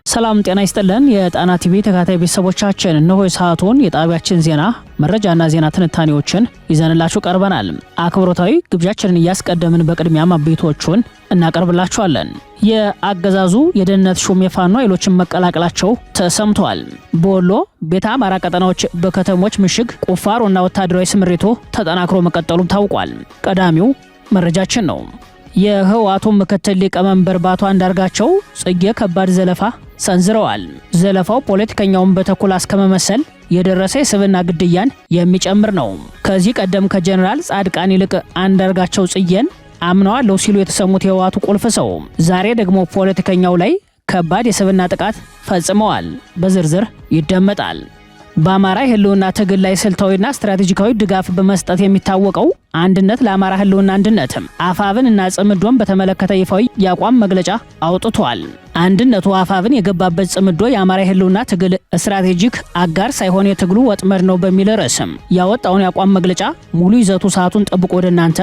ሰላም ጤና ይስጥልን የጣና ቲቪ ተከታታይ ቤተሰቦቻችን እነሆ የሰዓቱን የጣቢያችን ዜና መረጃና ዜና ትንታኔዎችን ይዘንላችሁ ቀርበናል። አክብሮታዊ ግብዣችንን እያስቀደምን በቅድሚያ አበይቶቹን እናቀርብላችኋለን። የአገዛዙ የደህንነት ሹም የፋኖ ኃይሎችን መቀላቀላቸው ተሰምቷል። በወሎ ቤተ አማራ ቀጠናዎች በከተሞች ምሽግ ቁፋሮና ወታደራዊ ስምሪቱ ተጠናክሮ መቀጠሉም ታውቋል። ቀዳሚው መረጃችን ነው። የህወሓቱ ምክትል ሊቀመንበር አቶ አንዳርጋቸው ጽጌ ከባድ ዘለፋ ሰንዝረዋል። ዘለፋው ፖለቲከኛውን በተኩላ እስከመመሰል የደረሰ የስብና ግድያን የሚጨምር ነው። ከዚህ ቀደም ከጀነራል ጻድቃን ይልቅ አንዳርጋቸው ጽጌን አምነዋለሁ ሲሉ የተሰሙት የህወሓቱ ቁልፍ ሰው ዛሬ ደግሞ ፖለቲከኛው ላይ ከባድ የስብና ጥቃት ፈጽመዋል። በዝርዝር ይደመጣል። በአማራ ህልውና ትግል ላይ ስልታዊና ስትራቴጂካዊ ድጋፍ በመስጠት የሚታወቀው አንድነት ለአማራ ህልውና አንድነትም አፋብን እና ጽምዶን በተመለከተ ይፋዊ የአቋም መግለጫ አውጥቷል። አንድነቱ አፋብን የገባበት ጽምዶ የአማራ ህልውና ትግል ስትራቴጂክ አጋር ሳይሆን የትግሉ ወጥመድ ነው በሚል ርዕስም ያወጣውን የአቋም መግለጫ ሙሉ ይዘቱ ሰዓቱን ጠብቆ ወደ እናንተ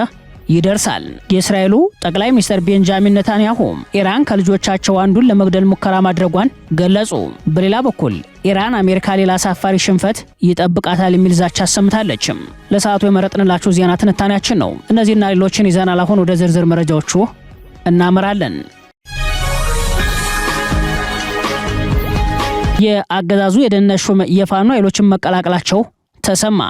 ይደርሳል። የእስራኤሉ ጠቅላይ ሚኒስትር ቤንጃሚን ኔታንያሁ ኢራን ከልጆቻቸው አንዱን ለመግደል ሙከራ ማድረጓን ገለጹ። በሌላ በኩል ኢራን አሜሪካ ሌላ አሳፋሪ ሽንፈት ይጠብቃታል የሚል ዛቻ አሰምታለች። ለሰዓቱ የመረጥንላችሁ ዜና ትንታኔያችን ነው። እነዚህና ሌሎችን ይዘናል። አሁን ወደ ዝርዝር መረጃዎቹ እናመራለን። የአገዛዙ የደህንነት ሹም የፋኖ ኃይሎችን መቀላቀላቸው ተሰማ።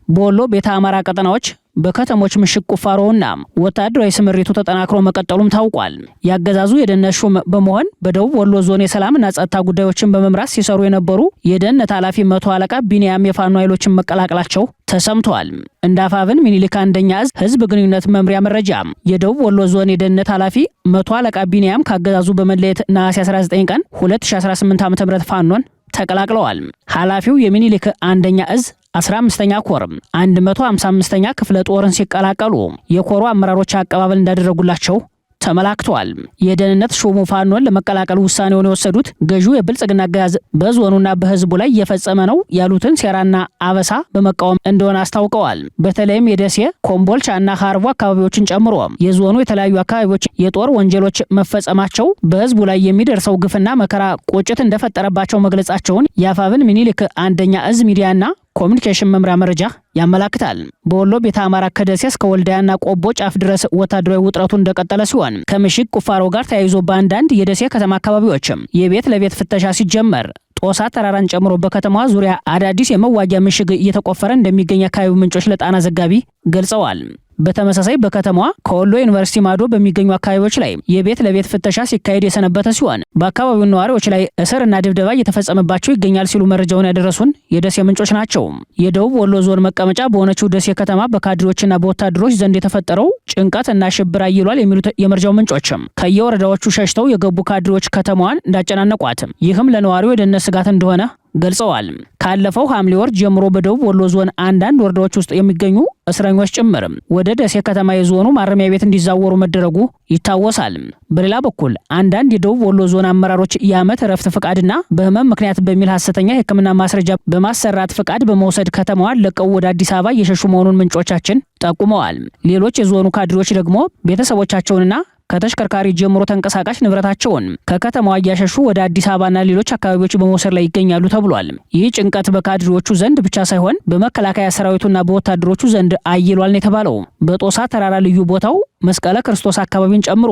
በወሎ ቤተ አማራ ቀጠናዎች በከተሞች ምሽግ ቁፋሮና ወታደራዊ ስምሪቱ ተጠናክሮ መቀጠሉም ታውቋል። ያገዛዙ የደህንነት ሹም በመሆን በደቡብ ወሎ ዞን የሰላምና ጸጥታ ጉዳዮችን በመምራት ሲሰሩ የነበሩ የደህንነት ኃላፊ 100 አለቃ ቢኒያም የፋኖ ኃይሎችን መቀላቀላቸው ተሰምቷል። እንደ አፋብን ሚኒሊክ አንደኛ እዝ ህዝብ ግንኙነት መምሪያ መረጃ የደቡብ ወሎ ዞን የደህንነት ኃላፊ 100 አለቃ ቢኒያም ካገዛዙ በመለየት ነሐሴ 19 ቀን 2018 ዓ.ም ፋኖን ተቀላቅለዋል። ኃላፊው የሚኒሊክ አንደኛ እዝ 15ኛ ኮር 155ኛ ክፍለ ጦርን ሲቀላቀሉ የኮሩ አመራሮች አቀባበል እንዳደረጉላቸው ተመላክቷል። የደህንነት ሹሙ ፋኖን ለመቀላቀል ውሳኔውን የወሰዱት ገዢው የብልጽግና አገዛዝ በዞኑና በህዝቡ ላይ እየፈጸመ ነው ያሉትን ሴራና አበሳ በመቃወም እንደሆነ አስታውቀዋል። በተለይም የደሴ ኮምቦልቻና ሀርቦ አካባቢዎችን ጨምሮ የዞኑ የተለያዩ አካባቢዎች የጦር ወንጀሎች መፈጸማቸው በህዝቡ ላይ የሚደርሰው ግፍና መከራ ቁጭት እንደፈጠረባቸው መግለጻቸውን የአፋብን ሚኒሊክ አንደኛ እዝ ሚዲያና ኮሚኒኬሽን መምሪያ መረጃ ያመላክታል። በወሎ ቤተ አማራ ከደሴ እስከ ወልዳያና ቆቦ ጫፍ ድረስ ወታደራዊ ውጥረቱ እንደቀጠለ ሲሆን ከምሽግ ቁፋሮ ጋር ተያይዞ በአንዳንድ የደሴ ከተማ አካባቢዎችም የቤት ለቤት ፍተሻ ሲጀመር ጦሳ ተራራን ጨምሮ በከተማዋ ዙሪያ አዳዲስ የመዋጊያ ምሽግ እየተቆፈረ እንደሚገኝ አካባቢ ምንጮች ለጣና ዘጋቢ ገልጸዋል። በተመሳሳይ በከተማዋ ከወሎ ዩኒቨርሲቲ ማዶ በሚገኙ አካባቢዎች ላይ የቤት ለቤት ፍተሻ ሲካሄድ የሰነበተ ሲሆን በአካባቢው ነዋሪዎች ላይ እስርና ድብደባ እየተፈጸመባቸው ይገኛል ሲሉ መረጃውን ያደረሱን የደሴ ምንጮች ናቸው። የደቡብ ወሎ ዞን መቀመጫ በሆነችው ደሴ ከተማ በካድሬዎችና በወታደሮች ዘንድ የተፈጠረው ጭንቀትና ሽብር አይሏል የሚሉት የመረጃው ምንጮችም ከየወረዳዎቹ ሸሽተው የገቡ ካድሬዎች ከተማዋን እንዳጨናነቋት ይህም ለነዋሪው የደህንነት ስጋት እንደሆነ ገልጸዋል። ካለፈው ሐምሌ ወር ጀምሮ በደቡብ ወሎ ዞን አንዳንድ ወረዳዎች ውስጥ የሚገኙ እስረኞች ጭምር ወደ ደሴ ከተማ የዞኑ ማረሚያ ቤት እንዲዛወሩ መደረጉ ይታወሳል። በሌላ በኩል አንዳንድ የደቡብ ወሎ ዞን አመራሮች የዓመት እረፍት ፍቃድና በህመም ምክንያት በሚል ሐሰተኛ የሕክምና ማስረጃ በማሰራት ፍቃድ በመውሰድ ከተማዋን ለቀው ወደ አዲስ አበባ እየሸሹ መሆኑን ምንጮቻችን ጠቁመዋል። ሌሎች የዞኑ ካድሬዎች ደግሞ ቤተሰቦቻቸውንና ከተሽከርካሪ ጀምሮ ተንቀሳቃሽ ንብረታቸውን ከከተማዋ እያሸሹ ወደ አዲስ አበባና ሌሎች አካባቢዎች በመውሰድ ላይ ይገኛሉ ተብሏል። ይህ ጭንቀት በካድሬዎቹ ዘንድ ብቻ ሳይሆን በመከላከያ ሰራዊቱና በወታደሮቹ ዘንድ አይሏል ነው የተባለው። በጦሳ ተራራ ልዩ ቦታው መስቀለ ክርስቶስ አካባቢን ጨምሮ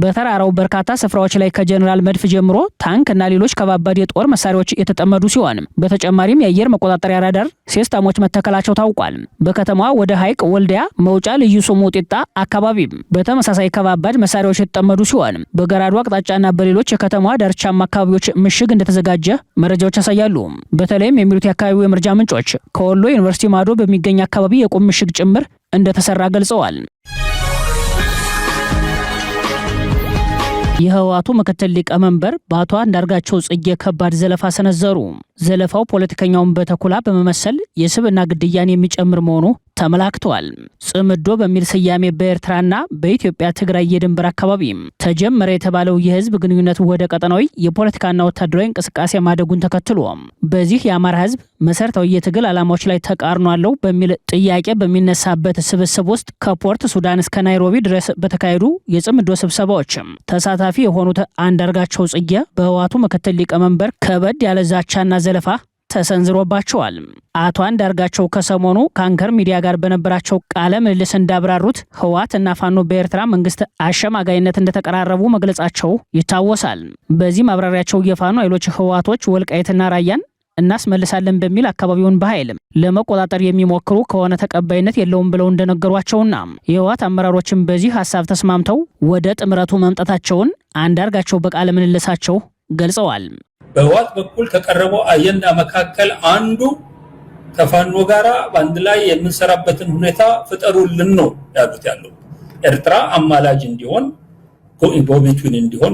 በተራራው በርካታ ስፍራዎች ላይ ከጀነራል መድፍ ጀምሮ ታንክ እና ሌሎች ከባባድ የጦር መሳሪያዎች የተጠመዱ ሲሆን በተጨማሪም የአየር መቆጣጠሪያ ራዳር ሲስተሞች መተከላቸው ታውቋል። በከተማዋ ወደ ሐይቅ ወልዲያ መውጫ ልዩ ስሙ ጢጣ አካባቢ በተመሳሳይ ከባባድ መሳሪያዎች የተጠመዱ ሲሆን በገራዶ አቅጣጫና በሌሎች የከተማዋ ዳርቻማ አካባቢዎች ምሽግ እንደተዘጋጀ መረጃዎች ያሳያሉ። በተለይም የሚሉት የአካባቢው የመረጃ ምንጮች ከወሎ ዩኒቨርሲቲ ማዶ በሚገኝ አካባቢ የቁም ምሽግ ጭምር እንደተሰራ ገልጸዋል። የህወሓቱ ምክትል ሊቀመንበር አቶ አንዳርጋቸው ጽጌ ከባድ ዘለፋ ሰነዘሩ። ዘለፋው ፖለቲከኛውን በተኩላ በመመሰል የስብና ግድያን የሚጨምር መሆኑ ተመላክቷል። ጽምዶ በሚል ስያሜ በኤርትራና በኢትዮጵያ ትግራይ የድንበር አካባቢ ተጀመረ የተባለው የህዝብ ግንኙነት ወደ ቀጠናዊ የፖለቲካና ወታደራዊ እንቅስቃሴ ማደጉን ተከትሎ በዚህ የአማራ ህዝብ መሰረታዊ የትግል ዓላማዎች ላይ ተቃርኖ አለው በሚል ጥያቄ በሚነሳበት ስብስብ ውስጥ ከፖርት ሱዳን እስከ ናይሮቢ ድረስ በተካሄዱ የጽምዶ ስብሰባዎች ተሳታፊ የሆኑት አንዳርጋቸው ጽጌ በህወሓቱ ምክትል ሊቀመንበር ከበድ ያለ ዛቻና ዘለፋ ተሰንዝሮባቸዋል። አቶ አንዳርጋቸው ከሰሞኑ ከአንከር ሚዲያ ጋር በነበራቸው ቃለ ምልልስ እንዳብራሩት ህወሓት እና ፋኖ በኤርትራ መንግስት አሸማጋይነት እንደተቀራረቡ መግለጻቸው ይታወሳል። በዚህ ማብራሪያቸው የፋኖ ኃይሎች ህወሓቶች ወልቃይትና ራያን እናስመልሳለን በሚል አካባቢውን በኃይል ለመቆጣጠር የሚሞክሩ ከሆነ ተቀባይነት የለውም ብለው እንደነገሯቸውና የህወሓት አመራሮችን በዚህ ሀሳብ ተስማምተው ወደ ጥምረቱ መምጣታቸውን አንዳርጋቸው በቃለ ምልልሳቸው ገልጸዋል። በህወሓት በኩል ከቀረበው አጀንዳ መካከል አንዱ ከፋኖ ጋራ በአንድ ላይ የምንሰራበትን ሁኔታ ፍጠሩልን ነው ያሉት። ያለው ኤርትራ አማላጅ እንዲሆን ጎኢንቮቢቱን እንዲሆን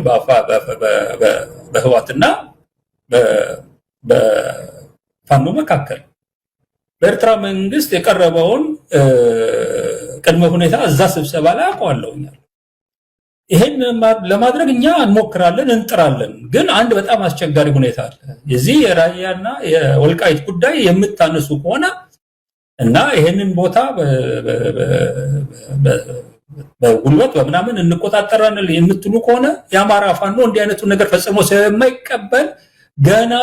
በህወሓትና በፋኖ መካከል በኤርትራ መንግስት የቀረበውን ቅድመ ሁኔታ እዛ ስብሰባ ላይ አውቀዋለሁኛል። ይሄን ለማድረግ እኛ እንሞክራለን እንጥራለን። ግን አንድ በጣም አስቸጋሪ ሁኔታ አለ። የዚህ የራያና የወልቃይት ጉዳይ የምታነሱ ከሆነ እና ይሄንን ቦታ በጉልበት በምናምን እንቆጣጠራለን የምትሉ ከሆነ የአማራ ፋኖ እንዲህ አይነቱ ነገር ፈጽሞ ስለማይቀበል ገና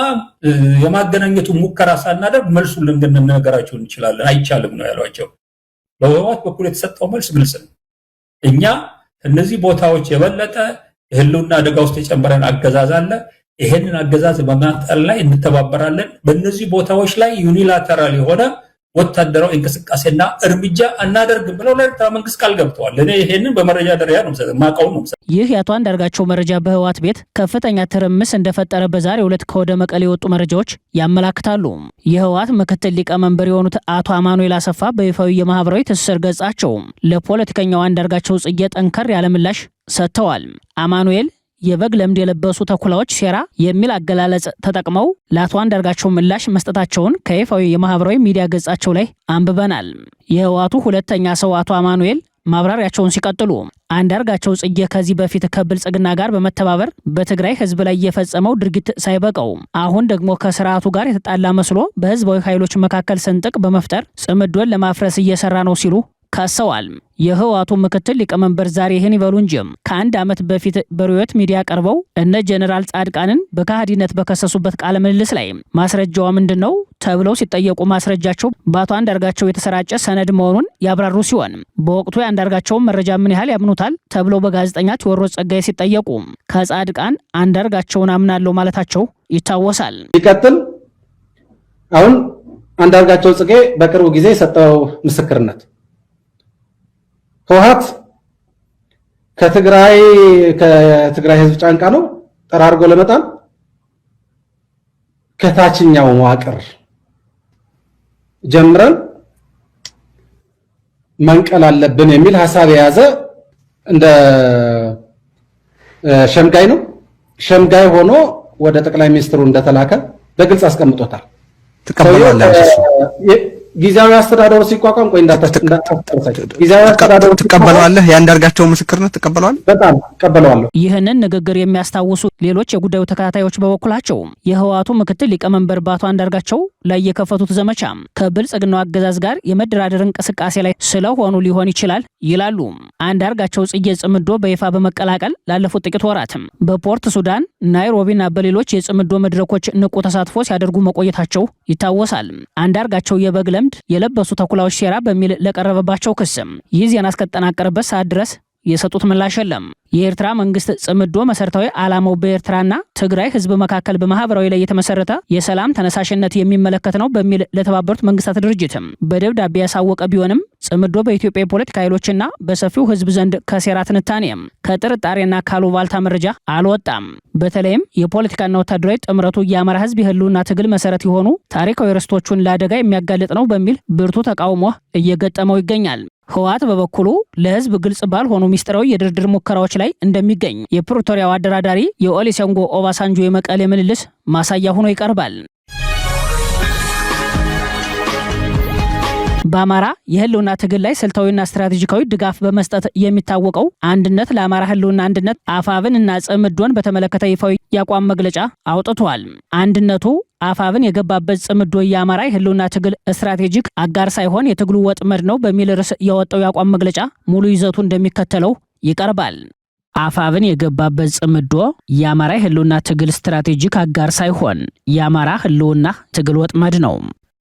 የማገናኘቱ ሙከራ ሳናደርግ መልሱን ልንነግራችሁ እንችላለን፣ አይቻልም ነው ያሏቸው። በህወሓት በኩል የተሰጠው መልስ ግልጽ ነው። እኛ እነዚህ ቦታዎች የበለጠ ህልውና አደጋ ውስጥ የጨመረን አገዛዝ አለ። ይሄንን አገዛዝ በማንጠል ላይ እንተባበራለን። በእነዚህ ቦታዎች ላይ ዩኒላተራል የሆነ ወታደራዊ እንቅስቃሴና እርምጃ አናደርግም ብለው ለኤርትራ መንግስት ቃል ገብተዋል። እኔ ይሄንን በመረጃ ደረጃ ነው ማቀው ነው። ይህ የአቶ አንዳርጋቸው መረጃ በህወሓት ቤት ከፍተኛ ትርምስ እንደፈጠረ በዛሬው ዕለት ከወደ መቀሌ የወጡ መረጃዎች ያመላክታሉ። የህወሓት ምክትል ሊቀመንበር የሆኑት አቶ አማኑኤል አሰፋ በይፋዊ የማህበራዊ ትስስር ገጻቸው ለፖለቲከኛው አንዳርጋቸው ጽጌ ጠንከር ያለ ምላሽ ሰጥተዋል። አማኑኤል የበግ ለምድ የለበሱ ተኩላዎች ሴራ የሚል አገላለጽ ተጠቅመው ለአቶ አንዳርጋቸው ምላሽ መስጠታቸውን ከይፋዊ የማህበራዊ ሚዲያ ገጻቸው ላይ አንብበናል። የህወሓቱ ሁለተኛ ሰው አቶ አማኑኤል ማብራሪያቸውን ሲቀጥሉ አንዳርጋቸው ጽጌ ከዚህ በፊት ከብልጽግና ጋር በመተባበር በትግራይ ህዝብ ላይ የፈጸመው ድርጊት ሳይበቃው አሁን ደግሞ ከስርዓቱ ጋር የተጣላ መስሎ በህዝባዊ ኃይሎች መካከል ስንጥቅ በመፍጠር ጽምዶን ለማፍረስ እየሰራ ነው ሲሉ ከሰዋል። የህወሓቱ ምክትል ሊቀመንበር ዛሬ ይህን ይበሉ እንጂ ከአንድ ዓመት በፊት በሮዮት ሚዲያ ቀርበው እነ ጀነራል ጻድቃንን በካህዲነት በከሰሱበት ቃለ ምልልስ ላይ ማስረጃው ምንድነው ተብለው ሲጠየቁ ማስረጃቸው በአቶ አንዳርጋቸው የተሰራጨ ሰነድ መሆኑን ያብራሩ ሲሆን በወቅቱ የአንዳርጋቸውን መረጃ ምን ያህል ያምኑታል ተብለው በጋዜጠኛ ቴዎድሮስ ጸጋዬ ሲጠየቁ ከጻድቃን አንዳርጋቸውን አምናለሁ ማለታቸው ይታወሳል። ይቀጥል። አሁን አንዳርጋቸው ጽጌ በቅርቡ ጊዜ የሰጠው ምስክርነት ህወሓት ከትግራይ ህዝብ ጫንቃ ነው ጠራርጎ ለመጣል ከታችኛው መዋቅር ጀምረን መንቀል አለብን የሚል ሐሳብ የያዘ እንደ ሸምጋይ ነው። ሸምጋይ ሆኖ ወደ ጠቅላይ ሚኒስትሩ እንደተላከ በግልጽ አስቀምጦታል። ጊዜያዊ አስተዳደሩ ሲቋቋም ጊዜያዊ አስተዳደሩ ተቀበለዋለህ? የአንዳርጋቸው ምስክርነት ተቀበለዋል? በጣም ተቀበለዋለሁ። ይህንን ንግግር የሚያስታውሱ ሌሎች የጉዳዩ ተከታታዮች በበኩላቸው የህወሓቱ ምክትል ሊቀመንበር በአቶ አንዳርጋቸው ላይ የከፈቱት ዘመቻ ከብልጽግናው አገዛዝ ጋር የመደራደር እንቅስቃሴ ላይ ስለሆኑ ሊሆን ይችላል ይላሉ። አንዳርጋቸው ጽጌ ጽምዶ በይፋ በመቀላቀል ላለፉት ጥቂት ወራት በፖርት ሱዳን፣ ናይሮቢና በሌሎች የጽምዶ መድረኮች ንቁ ተሳትፎ ሲያደርጉ መቆየታቸው ይታወሳል። አንዳርጋቸው የበግ ለምድ የለበሱ ተኩላዎች ሴራ በሚል ለቀረበባቸው ክስም ይህ ዜና እስከተጠናቀረበት ሰዓት ድረስ የሰጡት ምላሽ የለም። የኤርትራ መንግስት ጽምዶ መሰረታዊ ዓላማው በኤርትራና ትግራይ ህዝብ መካከል በማህበራዊ ላይ የተመሰረተ የሰላም ተነሳሽነት የሚመለከት ነው በሚል ለተባበሩት መንግስታት ድርጅትም በደብዳቤ ያሳወቀ ቢሆንም ጽምዶ በኢትዮጵያ የፖለቲካ ኃይሎችና በሰፊው ህዝብ ዘንድ ከሴራ ትንታኔም ከጥርጣሬና ካሉባልታ መረጃ አልወጣም። በተለይም የፖለቲካና ወታደራዊ ጥምረቱ የአማራ ህዝብ የህልውና ትግል መሰረት የሆኑ ታሪካዊ ርስቶቹን ለአደጋ የሚያጋልጥ ነው በሚል ብርቱ ተቃውሞ እየገጠመው ይገኛል። ህወሓት በበኩሉ ለህዝብ ግልጽ ባልሆኑ ሚስጥራዊ የድርድር ሙከራዎች ላይ እንደሚገኝ የፕሪቶሪያው አደራዳሪ የኦሉሴጉን ኦባሳንጆ የመቀሌ ምልልስ ማሳያ ሆኖ ይቀርባል። በአማራ የህልውና ትግል ላይ ስልታዊና ስትራቴጂካዊ ድጋፍ በመስጠት የሚታወቀው አንድነት ለአማራ ህልውና አንድነት አፋብን እና ጽምዶን በተመለከተ ይፋዊ የአቋም መግለጫ አውጥቷል። አንድነቱ አፋብን የገባበት ጽምዶ የአማራ የህልውና ትግል ስትራቴጂክ አጋር ሳይሆን የትግሉ ወጥመድ ነው በሚል ርዕስ ያወጣው የአቋም መግለጫ ሙሉ ይዘቱ እንደሚከተለው ይቀርባል። አፋብን የገባበት ጽምዶ የአማራ የህልውና ትግል ስትራቴጂክ አጋር ሳይሆን የአማራ ህልውና ትግል ወጥመድ ነው።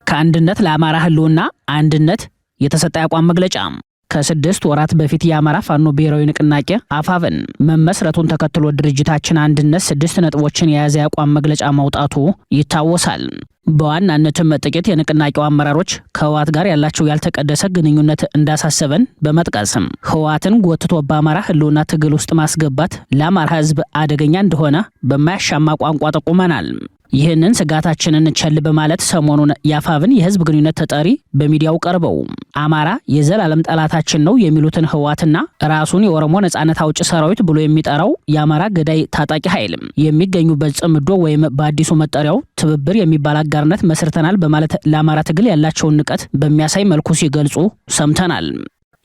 ከአንድነት ለአማራ ህልውና አንድነት የተሰጠ የአቋም መግለጫ ከ6 ወራት በፊት የአማራ ፋኖ ብሔራዊ ንቅናቄ አፋብን መመስረቱን ተከትሎ ድርጅታችን አንድነት 6 ነጥቦችን የያዘ የአቋም መግለጫ ማውጣቱ ይታወሳል። በዋናነትም ጥቂት የንቅናቄው አመራሮች ከህወሓት ጋር ያላቸው ያልተቀደሰ ግንኙነት እንዳሳሰበን በመጥቀስም ህወሓትን ጎትቶ በአማራ ህልውና ትግል ውስጥ ማስገባት ለአማራ ህዝብ አደገኛ እንደሆነ በማያሻማ ቋንቋ ጠቁመናል። ይህንን ስጋታችንን ቸል በማለት ሰሞኑን የአፋብን የህዝብ ግንኙነት ተጠሪ በሚዲያው ቀርበው አማራ የዘላለም ጠላታችን ነው የሚሉትን ህወሓትና ራሱን የኦሮሞ ነጻነት አውጭ ሰራዊት ብሎ የሚጠራው የአማራ ገዳይ ታጣቂ ኃይል የሚገኙበት ጽምዶ ወይም በአዲሱ መጠሪያው ትብብር የሚባል አጋርነት መስርተናል በማለት ለአማራ ትግል ያላቸውን ንቀት በሚያሳይ መልኩ ሲገልጹ ሰምተናል።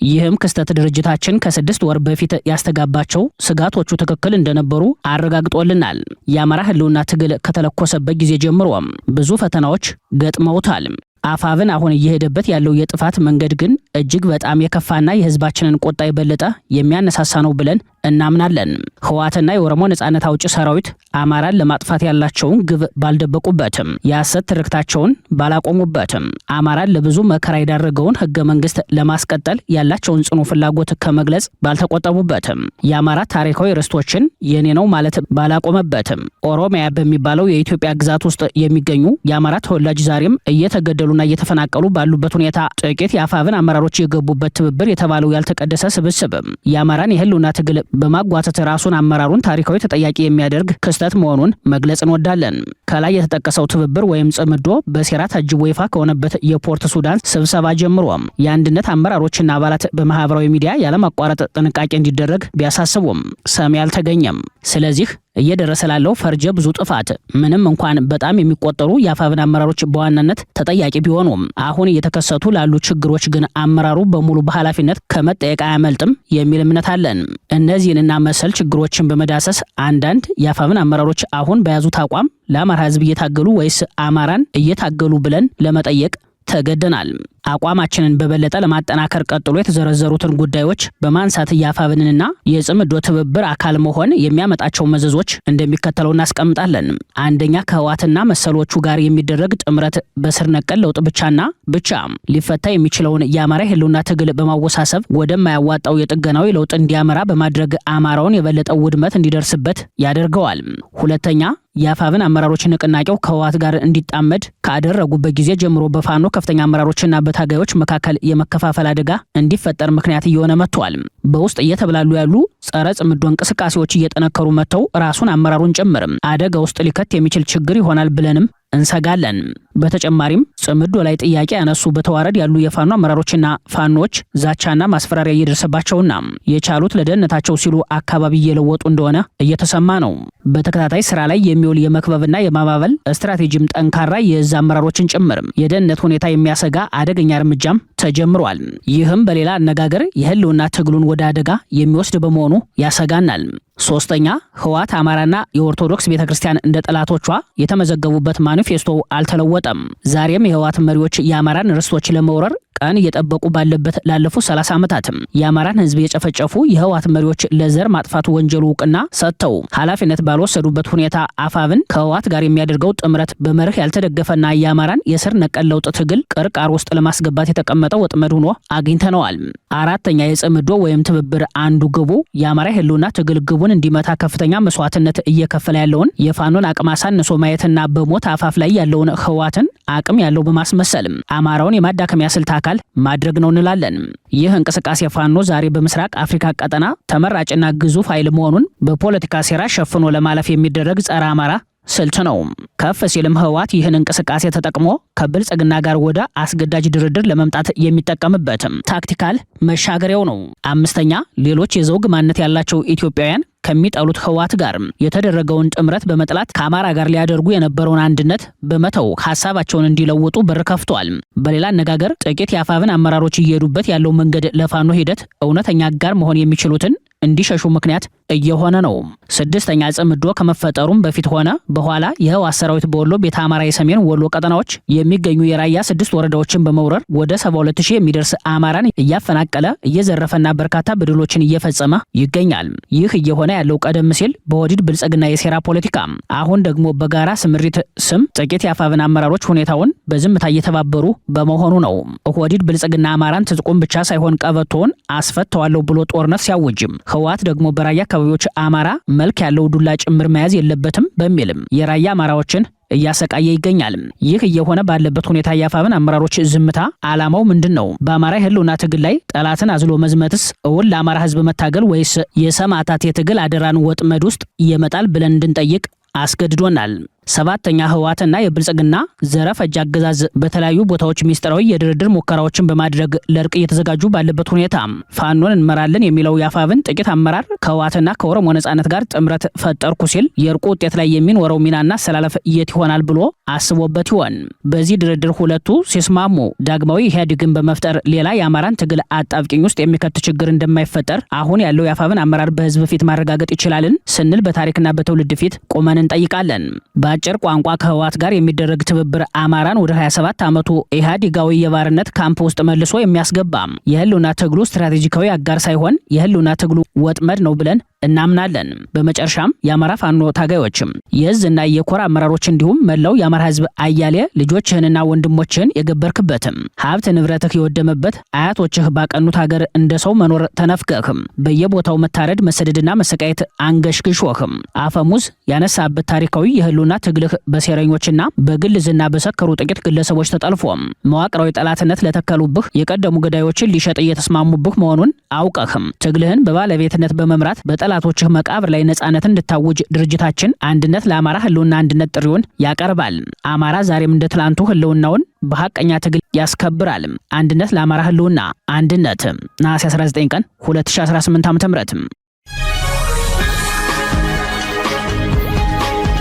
ይህም ክስተት ድርጅታችን ከ6 ወር በፊት ያስተጋባቸው ስጋቶቹ ትክክል እንደነበሩ አረጋግጦልናል። የአማራ ህልውና ትግል ከተለኮሰበት ጊዜ ጀምሮ ብዙ ፈተናዎች ገጥመውታል። አፋብን አሁን እየሄደበት ያለው የጥፋት መንገድ ግን እጅግ በጣም የከፋና የህዝባችንን ቁጣ የበለጠ የሚያነሳሳ ነው ብለን እናምናለን። ህወሓትና የኦሮሞ ነጻነት አውጭ ሰራዊት አማራን ለማጥፋት ያላቸውን ግብ ባልደበቁበትም የሐሰት ትርክታቸውን ባላቆሙበትም አማራን ለብዙ መከራ የዳረገውን ህገ መንግስት ለማስቀጠል ያላቸውን ጽኑ ፍላጎት ከመግለጽ ባልተቆጠቡበትም የአማራ ታሪካዊ ርስቶችን የኔ ነው ማለት ባላቆመበትም ኦሮሚያ በሚባለው የኢትዮጵያ ግዛት ውስጥ የሚገኙ የአማራ ተወላጅ ዛሬም እየተገደሉና እየተፈናቀሉ ባሉበት ሁኔታ ጥቂት የአፋብን አመራሮች የገቡበት ትብብር የተባለው ያልተቀደሰ ስብስብ የአማራን የህልውና ትግል በማጓተት ራሱን አመራሩን ታሪካዊ ተጠያቂ የሚያደርግ ክስተት መሆኑን መግለጽ እንወዳለን። ከላይ የተጠቀሰው ትብብር ወይም ጽምዶ በሴራ ታጅቦ ይፋ ከሆነበት የፖርት ሱዳን ስብሰባ ጀምሮ የአንድነት አመራሮችና አባላት በማህበራዊ ሚዲያ ያለማቋረጥ ጥንቃቄ እንዲደረግ ቢያሳስቡም ሰሚ አልተገኘም። ስለዚህ እየደረሰ ላለው ፈርጀ ብዙ ጥፋት ምንም እንኳን በጣም የሚቆጠሩ የአፋብን አመራሮች በዋናነት ተጠያቂ ቢሆኑም አሁን እየተከሰቱ ላሉ ችግሮች ግን አመራሩ በሙሉ በኃላፊነት ከመጠየቅ አያመልጥም የሚል እምነት አለን። እነዚህንና መሰል ችግሮችን በመዳሰስ አንዳንድ የአፋብን አመራሮች አሁን በያዙት አቋም ለአማራ ህዝብ እየታገሉ ወይስ አማራን እየታገሉ ብለን ለመጠየቅ ተገደናል። አቋማችንን በበለጠ ለማጠናከር ቀጥሎ የተዘረዘሩትን ጉዳዮች በማንሳት የአፋብንና የጽምዶ ትብብር አካል መሆን የሚያመጣቸው መዘዞች እንደሚከተለው እናስቀምጣለን። አንደኛ፣ ከህወሓትና መሰሎቹ ጋር የሚደረግ ጥምረት በስር ነቀል ለውጥ ብቻና ብቻ ሊፈታ የሚችለውን የአማራ የህልውና ትግል በማወሳሰብ ወደማያዋጣው የጥገናዊ ለውጥ እንዲያመራ በማድረግ አማራውን የበለጠ ውድመት እንዲደርስበት ያደርገዋል። ሁለተኛ፣ የአፋብን አመራሮች ንቅናቄው ከህወሓት ጋር እንዲጣመድ ካደረጉበት ጊዜ ጀምሮ በፋኖ ከፍተኛ አመራሮችና በታጋዮች መካከል የመከፋፈል አደጋ እንዲፈጠር ምክንያት እየሆነ መጥቷል። በውስጥ እየተብላሉ ያሉ ጸረ ጽምዶ እንቅስቃሴዎች እየጠነከሩ መጥተው ራሱን አመራሩን ጭምርም አደጋ ውስጥ ሊከት የሚችል ችግር ይሆናል ብለንም እንሰጋለን። በተጨማሪም ጽምዶ ላይ ጥያቄ ያነሱ በተዋረድ ያሉ የፋኖ አመራሮችና ፋኖች ዛቻና ማስፈራሪያ እየደረሰባቸውና የቻሉት ለደህንነታቸው ሲሉ አካባቢ እየለወጡ እንደሆነ እየተሰማ ነው። በተከታታይ ስራ ላይ የሚውል የመክበብና የማባበል ስትራቴጂም ጠንካራ የእዝ አመራሮችን ጭምርም የደህንነት ሁኔታ የሚያሰጋ አደገኛ እርምጃም ተጀምሯል። ይህም በሌላ አነጋገር የህልውና ትግሉን ወደ አደጋ የሚወስድ በመሆኑ ያሰጋናል። ሶስተኛ፣ ህወሓት አማራና የኦርቶዶክስ ቤተክርስቲያን እንደ ጠላቶቿ የተመዘገቡበት ማኒፌስቶ አልተለወጠም። ዛሬም የህወሓት መሪዎች የአማራን ርስቶች ለመውረር ቀን እየጠበቁ ባለበት ላለፉት 30 ዓመታትም የአማራን ህዝብ የጨፈጨፉ የህወሓት መሪዎች ለዘር ማጥፋት ወንጀሉ እውቅና ሰጥተው ኃላፊነት ባልወሰዱበት ሁኔታ አፋብን ከህወሓት ጋር የሚያደርገው ጥምረት በመርህ ያልተደገፈና የአማራን የስር ነቀል ለውጥ ትግል ቅርቃር ውስጥ ለማስገባት የተቀመጠው ወጥመድ ሆኖ አግኝተነዋል። አራተኛ፣ የጽምዶ ወይም ትብብር አንዱ ግቡ የአማራ ህልውና ትግል ግቡን እንዲመታ ከፍተኛ መስዋዕትነት እየከፈለ ያለውን የፋኖን አቅም አሳንሶ ማየትና በሞት አፋፍ ላይ ያለውን ህወሓትን አቅም ያለው በማስመሰልም አማራውን የማዳከሚያ ስልት አካል ማድረግ ነው እንላለን። ይህ እንቅስቃሴ ፋኖ ዛሬ በምስራቅ አፍሪካ ቀጠና ተመራጭና ግዙፍ ኃይል መሆኑን በፖለቲካ ሴራ ሸፍኖ ለማለፍ የሚደረግ ጸረ አማራ ስልት ነው። ከፍ ሲልም ህወሓት ይህን እንቅስቃሴ ተጠቅሞ ከብልጽግና ጋር ወደ አስገዳጅ ድርድር ለመምጣት የሚጠቀምበት ታክቲካል መሻገሪያው ነው። አምስተኛ ሌሎች የዘውግ ማንነት ያላቸው ኢትዮጵያውያን ከሚጠሉት ህወሓት ጋር የተደረገውን ጥምረት በመጥላት ከአማራ ጋር ሊያደርጉ የነበረውን አንድነት በመተው ሐሳባቸውን እንዲለውጡ በር ከፍቷል። በሌላ አነጋገር ጥቂት የአፋብን አመራሮች እየሄዱበት ያለው መንገድ ለፋኖ ሂደት እውነተኛ አጋር መሆን የሚችሉትን እንዲሸሹ ምክንያት እየሆነ ነው። ስድስተኛ ጽምዶ ከመፈጠሩም በፊት ሆነ በኋላ የህወሓት ሰራዊት በወሎ ቤተ አማራ የሰሜን ወሎ ቀጠናዎች የሚገኙ የራያ 6 ወረዳዎችን በመውረር ወደ 72000 የሚደርስ አማራን እያፈናቀለ እየዘረፈና በርካታ በደሎችን እየፈጸመ ይገኛል። ይህ እየሆነ ያለው ቀደም ሲል በወዲድ ብልጽግና የሴራ ፖለቲካ፣ አሁን ደግሞ በጋራ ስምሪት ስም ጥቂት የአፋብን አመራሮች ሁኔታውን በዝምታ እየተባበሩ በመሆኑ ነው። ወዲድ ብልጽግና አማራን ትጥቁም ብቻ ሳይሆን ቀበቶውን አስፈተዋለሁ ብሎ ጦርነት ሲያውጅም ህወሓት ደግሞ በራያ አካባቢዎች አማራ መልክ ያለው ዱላ ጭምር መያዝ የለበትም በሚልም የራያ አማራዎችን እያሰቃየ ይገኛል። ይህ እየሆነ ባለበት ሁኔታ የአፋብን አመራሮች ዝምታ ዓላማው ምንድን ነው? በአማራ ህልውና ትግል ላይ ጠላትን አዝሎ መዝመትስ እውን ለአማራ ህዝብ መታገል ወይስ የሰማዕታት የትግል አደራን ወጥመድ ውስጥ ይመጣል ብለን እንድንጠይቅ አስገድዶናል። ሰባተኛ ህወሓትና የብልጽግና ዘረፈጅ አገዛዝ በተለያዩ ቦታዎች ሚስጥራዊ የድርድር ሙከራዎችን በማድረግ ለእርቅ እየተዘጋጁ ባለበት ሁኔታ ፋኖን እንመራለን የሚለው የአፋብን ጥቂት አመራር ከህወሓትና ከኦሮሞ ነጻነት ጋር ጥምረት ፈጠርኩ ሲል የእርቁ ውጤት ላይ የሚኖረው ሚናና አሰላለፍ የት ይሆናል ብሎ አስቦበት ይሆን? በዚህ ድርድር ሁለቱ ሲስማሙ ዳግማዊ ኢህአዴግን በመፍጠር ሌላ የአማራን ትግል አጣብቂኝ ውስጥ የሚከት ችግር እንደማይፈጠር አሁን ያለው የአፋብን አመራር በህዝብ ፊት ማረጋገጥ ይችላልን ስንል በታሪክና በትውልድ ፊት ቆመን እንጠይቃለን። በአጭር ቋንቋ ከህወሓት ጋር የሚደረግ ትብብር አማራን ወደ 27 ዓመቱ ኢህአዴጋዊ የባርነት ካምፕ ውስጥ መልሶ የሚያስገባ የህልውና ትግሉ ስትራቴጂካዊ አጋር ሳይሆን የህልውና ትግሉ ወጥመድ ነው ብለን እናምናለን። በመጨረሻም የአማራ ፋኖ ታጋዮችም የእዝና የኮር አመራሮች እንዲሁም መላው የአማራ ህዝብ አያሌ ልጆችህንና ወንድሞችህን የገበርክበትም ሀብት ንብረትህ የወደመበት አያቶችህ ባቀኑት ሀገር እንደ ሰው መኖር ተነፍገህም በየቦታው መታረድ መሰደድና መሰቃየት አንገሽግሾህም አፈሙዝ ያነሳበት ታሪካዊ የህልውና ትግልህ በሴረኞችና በግል ዝና በሰከሩ ጥቂት ግለሰቦች ተጠልፎም መዋቅራዊ ጠላትነት ለተከሉብህ የቀደሙ ገዳዮችን ሊሸጥ እየተስማሙብህ መሆኑን አውቀህም ትግልህን በባለቤትነት በመምራት በጠላቶችህ መቃብር ላይ ነጻነትን እንድታውጅ ድርጅታችን አንድነት ለአማራ ህልውና አንድነት ጥሪውን ያቀርባል። አማራ ዛሬም እንደ ትላንቱ ህልውናውን በሐቀኛ ትግል ያስከብራል። አንድነት ለአማራ ህልውና አንድነት ነሐሴ 19 ቀን 2018 ዓ.ም።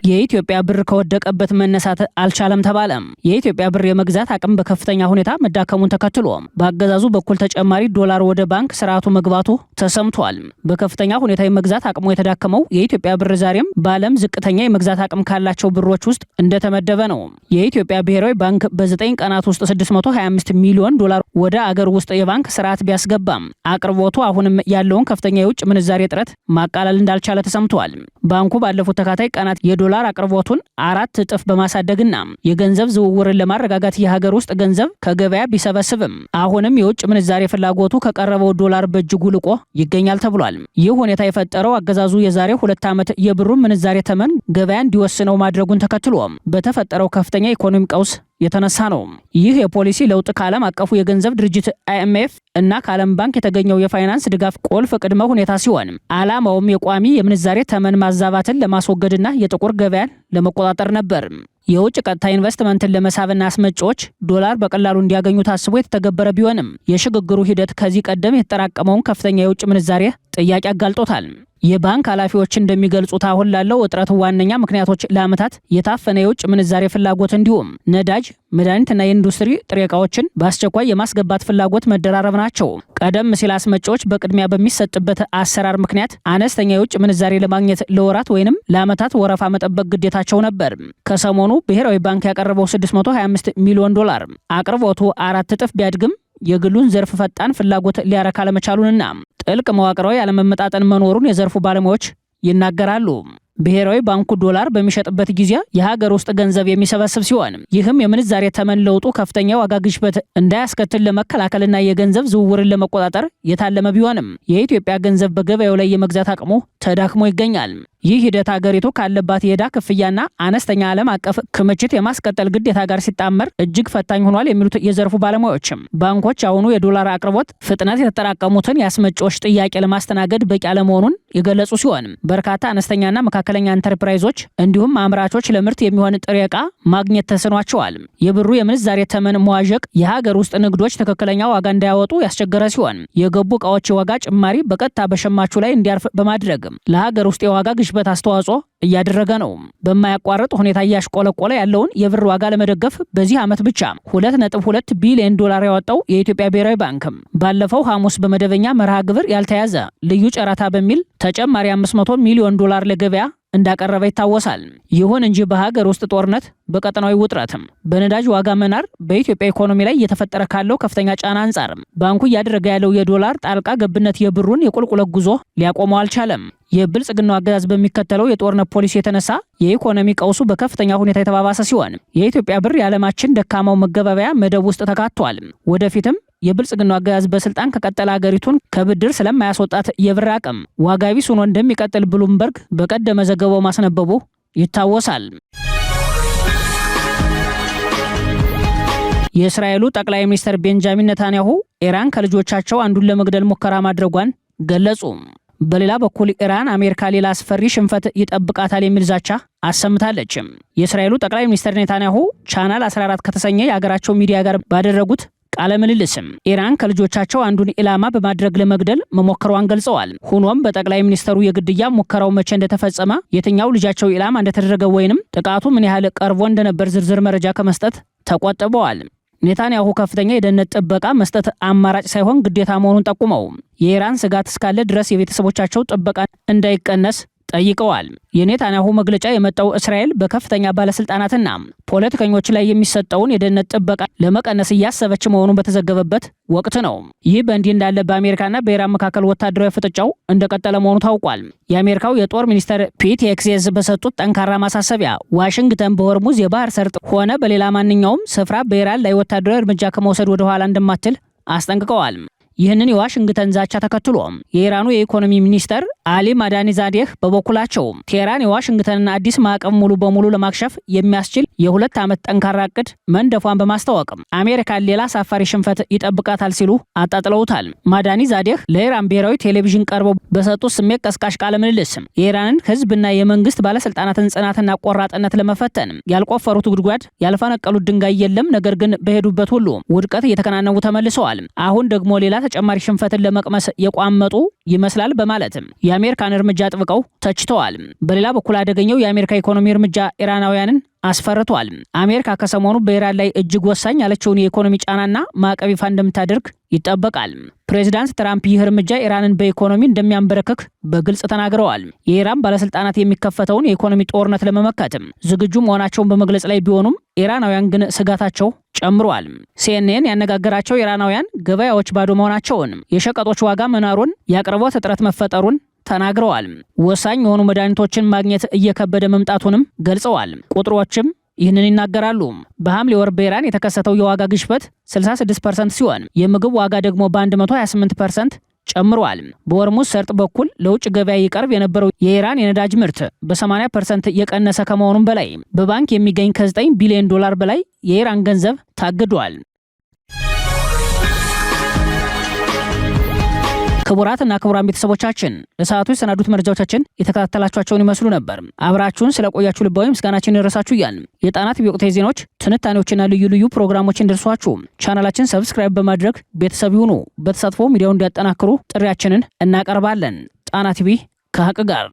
የኢትዮጵያ ብር ከወደቀበት መነሳት አልቻለም ተባለ። የኢትዮጵያ ብር የመግዛት አቅም በከፍተኛ ሁኔታ መዳከሙን ተከትሎ በአገዛዙ በኩል ተጨማሪ ዶላር ወደ ባንክ ስርዓቱ መግባቱ ተሰምቷል። በከፍተኛ ሁኔታ የመግዛት አቅሙ የተዳከመው የኢትዮጵያ ብር ዛሬም በዓለም ዝቅተኛ የመግዛት አቅም ካላቸው ብሮች ውስጥ እንደተመደበ ነው። የኢትዮጵያ ብሔራዊ ባንክ በ9 ቀናት ውስጥ 625 ሚሊዮን ዶላር ወደ አገር ውስጥ የባንክ ስርዓት ቢያስገባም አቅርቦቱ አሁንም ያለውን ከፍተኛ የውጭ ምንዛሬ እጥረት ማቃለል እንዳልቻለ ተሰምቷል። ባንኩ ባለፉት ተከታታይ ቀናት የዶላር አቅርቦቱን 4 እጥፍ በማሳደግና የገንዘብ ዝውውርን ለማረጋጋት የሀገር ውስጥ ገንዘብ ከገበያ ቢሰበስብም አሁንም የውጭ ምንዛሬ ፍላጎቱ ከቀረበው ዶላር በእጅጉ ልቆ ይገኛል ተብሏል። ይህ ሁኔታ የፈጠረው አገዛዙ የዛሬ 2 ዓመት የብሩን ምንዛሬ ተመን ገበያ እንዲወስነው ማድረጉን ተከትሎ በተፈጠረው ከፍተኛ ኢኮኖሚ ቀውስ የተነሳ ነው። ይህ የፖሊሲ ለውጥ ከዓለም አቀፉ የገንዘብ ድርጅት IMF እና ከዓለም ባንክ የተገኘው የፋይናንስ ድጋፍ ቁልፍ ቅድመ ሁኔታ ሲሆን ዓላማውም የቋሚ የምንዛሬ ተመን ማዛባትን ለማስወገድና የጥቁር ገበያን ለመቆጣጠር ነበር። የውጭ ቀጥታ ኢንቨስትመንትን ለመሳብና አስመጪዎች ዶላር በቀላሉ እንዲያገኙ ታስቦ የተተገበረ ቢሆንም የሽግግሩ ሂደት ከዚህ ቀደም የተጠራቀመውን ከፍተኛ የውጭ ምንዛሬ ጥያቄ አጋልጦታል። የባንክ ኃላፊዎች እንደሚገልጹት አሁን ላለው እጥረት ዋነኛ ምክንያቶች ለዓመታት የታፈነ የውጭ ምንዛሬ ፍላጎት እንዲሁም ነዳጅ፣ መድኃኒትና የኢንዱስትሪ ጥሬ ዕቃዎችን በአስቸኳይ የማስገባት ፍላጎት መደራረብ ናቸው። ቀደም ሲል አስመጪዎች በቅድሚያ በሚሰጥበት አሰራር ምክንያት አነስተኛ የውጭ ምንዛሬ ለማግኘት ለወራት ወይንም ለዓመታት ወረፋ መጠበቅ ግዴታቸው ነበር። ከሰሞኑ ብሔራዊ ባንክ ያቀረበው 625 ሚሊዮን ዶላር አቅርቦቱ 4 እጥፍ ቢያድግም የግሉን ዘርፍ ፈጣን ፍላጎት ሊያረካ ለመቻሉንና ጥልቅ መዋቅራዊ ያለመመጣጠን መኖሩን የዘርፉ ባለሙያዎች ይናገራሉ። ብሔራዊ ባንኩ ዶላር በሚሸጥበት ጊዜ የሀገር ውስጥ ገንዘብ የሚሰበስብ ሲሆን ይህም የምንዛሬ ተመን ለውጡ ከፍተኛ ዋጋ ግሽበት እንዳያስከትል ለመከላከልና የገንዘብ ዝውውርን ለመቆጣጠር የታለመ ቢሆንም የኢትዮጵያ ገንዘብ በገበያው ላይ የመግዛት አቅሙ ተዳክሞ ይገኛል። ይህ ሂደት ሀገሪቱ ካለባት የዕዳ ክፍያና አነስተኛ ዓለም አቀፍ ክምችት የማስቀጠል ግዴታ ጋር ሲጣመር እጅግ ፈታኝ ሆኗል የሚሉት የዘርፉ ባለሙያዎችም ባንኮች አሁኑ የዶላር አቅርቦት ፍጥነት የተጠራቀሙትን የአስመጪዎች ጥያቄ ለማስተናገድ በቂ አለመሆኑን የገለጹ ሲሆን በርካታ አነስተኛና መካከለኛ መካከለኛ ኢንተርፕራይዞች እንዲሁም አምራቾች ለምርት የሚሆን ጥሬ ዕቃ ማግኘት ተስኗቸዋል። የብሩ የምንዛሬ ተመን መዋዠቅ የሀገር ውስጥ ንግዶች ትክክለኛ ዋጋ እንዳያወጡ ያስቸገረ ሲሆን የገቡ ዕቃዎች የዋጋ ጭማሪ በቀጥታ በሸማቹ ላይ እንዲያርፍ በማድረግ ለሀገር ውስጥ የዋጋ ግሽበት አስተዋጽኦ እያደረገ ነው። በማያቋርጥ ሁኔታ እያሽቆለቆለ ያለውን የብር ዋጋ ለመደገፍ በዚህ ዓመት ብቻ 2.2 ቢሊዮን ዶላር ያወጣው የኢትዮጵያ ብሔራዊ ባንክ ባለፈው ሐሙስ በመደበኛ መርሃ ግብር ያልተያዘ ልዩ ጨረታ በሚል ተጨማሪ 500 ሚሊዮን ዶላር ለገበያ እንዳቀረበ ይታወሳል። ይሁን እንጂ በሀገር ውስጥ ጦርነት፣ በቀጠናዊ ውጥረትም፣ በነዳጅ ዋጋ መናር በኢትዮጵያ ኢኮኖሚ ላይ እየተፈጠረ ካለው ከፍተኛ ጫና አንጻር ባንኩ እያደረገ ያለው የዶላር ጣልቃ ገብነት የብሩን የቁልቁለት ጉዞ ሊያቆመው አልቻለም። የብልጽግናው አገዛዝ በሚከተለው የጦርነት ፖሊሲ የተነሳ የኢኮኖሚ ቀውሱ በከፍተኛ ሁኔታ የተባባሰ ሲሆን የኢትዮጵያ ብር የዓለማችን ደካማው መገበያያ መደብ ውስጥ ተካቷል። ወደፊትም የብልጽግናው አገዛዝ በስልጣን ከቀጠለ ሀገሪቱን ከብድር ስለማያስወጣት የብር አቅም ዋጋ ቢስ ሆኖ እንደሚቀጥል ብሉምበርግ በቀደመ ዘገባው ማስነበቡ ይታወሳል። የእስራኤሉ ጠቅላይ ሚኒስትር ቤንጃሚን ኔታንያሁ ኢራን ከልጆቻቸው አንዱን ለመግደል ሙከራ ማድረጓን ገለጹ። በሌላ በኩል ኢራን አሜሪካ ሌላ አስፈሪ ሽንፈት ይጠብቃታል የሚል ዛቻ አሰምታለች። የእስራኤሉ ጠቅላይ ሚኒስትር ኔታንያሁ ቻናል 14 ከተሰኘ የሀገራቸው ሚዲያ ጋር ባደረጉት ቃለ ምልልስም ኢራን ከልጆቻቸው አንዱን ኢላማ በማድረግ ለመግደል መሞከሯን ገልጸዋል። ሆኖም በጠቅላይ ሚኒስትሩ የግድያ ሙከራው መቼ እንደተፈጸመ፣ የትኛው ልጃቸው ኢላማ እንደተደረገ ወይንም ጥቃቱ ምን ያህል ቀርቦ እንደነበር ዝርዝር መረጃ ከመስጠት ተቆጥበዋል። ኔታንያሁ ከፍተኛ የደህንነት ጥበቃ መስጠት አማራጭ ሳይሆን ግዴታ መሆኑን ጠቁመው የኢራን ስጋት እስካለ ድረስ የቤተሰቦቻቸው ጥበቃ እንዳይቀነስ ጠይቀዋል። የኔታንያሁ መግለጫ የመጣው እስራኤል በከፍተኛ ባለስልጣናትና ፖለቲከኞች ላይ የሚሰጠውን የደህንነት ጥበቃ ለመቀነስ እያሰበች መሆኑን በተዘገበበት ወቅት ነው። ይህ በእንዲህ እንዳለ በአሜሪካና በኢራን መካከል ወታደራዊ ፍጥጫው እንደቀጠለ መሆኑ ታውቋል። የአሜሪካው የጦር ሚኒስትር ፒት ሄግሴዝ በሰጡት ጠንካራ ማሳሰቢያ ዋሽንግተን በሆርሙዝ የባህር ሰርጥ ሆነ በሌላ ማንኛውም ስፍራ በኢራን ላይ ወታደራዊ እርምጃ ከመውሰድ ወደ ኋላ እንደማትል አስጠንቅቀዋል። ይህንን የዋሽንግተን ዛቻ ተከትሎ የኢራኑ የኢኮኖሚ ሚኒስተር አሊ ማዳኒ ዛዴህ በበኩላቸው ቴህራን የዋሽንግተንን አዲስ ማዕቀብ ሙሉ በሙሉ ለማክሸፍ የሚያስችል የ2 ዓመት ጠንካራ እቅድ መንደፏን በማስታወቅ አሜሪካን ሌላ አሳፋሪ ሽንፈት ይጠብቃታል ሲሉ አጣጥለውታል። ማዳኒ ዛዴህ ለኢራን ብሔራዊ ቴሌቪዥን ቀርበው በሰጡት ስሜት ቀስቃሽ ቃለ ምልልስ የኢራንን ሕዝብና የመንግስት ባለስልጣናትን ጽናትና ቆራጥነት ለመፈተን ያልቆፈሩት ጉድጓድ ያልፈነቀሉት ድንጋይ የለም፣ ነገር ግን በሄዱበት ሁሉ ውድቀት እየተከናነቡ ተመልሰዋል። አሁን ደግሞ ሌላ ተጨማሪ ሽንፈትን ለመቅመስ የቋመጡ ይመስላል በማለትም የአሜሪካን እርምጃ አጥብቀው ተችተዋል። በሌላ በኩል አደገኛው የአሜሪካ ኢኮኖሚ እርምጃ ኢራናውያንን አስፈርቷል። አሜሪካ ከሰሞኑ በኢራን ላይ እጅግ ወሳኝ ያለችውን የኢኮኖሚ ጫናና ማዕቀብ ይፋ እንደምታደርግ ይጠበቃል። ፕሬዚዳንት ትራምፕ ይህ እርምጃ ኢራንን በኢኮኖሚ እንደሚያንበረክክ በግልጽ ተናግረዋል። የኢራን ባለስልጣናት የሚከፈተውን የኢኮኖሚ ጦርነት ለመመከትም ዝግጁ መሆናቸውን በመግለጽ ላይ ቢሆኑም ኢራናውያን ግን ስጋታቸው ጨምሯል። ሲኤንኤን ያነጋገራቸው ኢራናውያን ገበያዎች ባዶ መሆናቸውን፣ የሸቀጦች ዋጋ መናሩን፣ የአቅርቦት እጥረት መፈጠሩን ተናግረዋል። ወሳኝ የሆኑ መድኃኒቶችን ማግኘት እየከበደ መምጣቱንም ገልጸዋል። ቁጥሮችም ይህንን ይናገራሉ። በሐምሌ ወር በኢራን የተከሰተው የዋጋ ግሽበት 66% ሲሆን የምግብ ዋጋ ደግሞ በ128% ጨምሯል። በሆርሙዝ ሰርጥ በኩል ለውጭ ገበያ ይቀርብ የነበረው የኢራን የነዳጅ ምርት በ80% የቀነሰ ከመሆኑም በላይ በባንክ የሚገኝ ከ9 ቢሊዮን ዶላር በላይ የኢራን ገንዘብ ታግዷል። ክቡራትና ክቡራን ቤተሰቦቻችን ለሰዓቱ የሰናዱት መረጃዎቻችን የተከታተላችኋቸውን ይመስሉ ነበር። አብራችሁን ስለቆያችሁ ልባዊ ምስጋናችን ይድረሳችሁ እያልን የጣና ቲቪ ወቅታዊ ዜናዎች፣ ትንታኔዎችና ልዩ ልዩ ፕሮግራሞች እንዲደርሷችሁ ቻናላችን ሰብስክራይብ በማድረግ ቤተሰብ ይሁኑ። በተሳትፎ ሚዲያውን እንዲያጠናክሩ ጥሪያችንን እናቀርባለን። ጣና ቲቪ ከሀቅ ጋር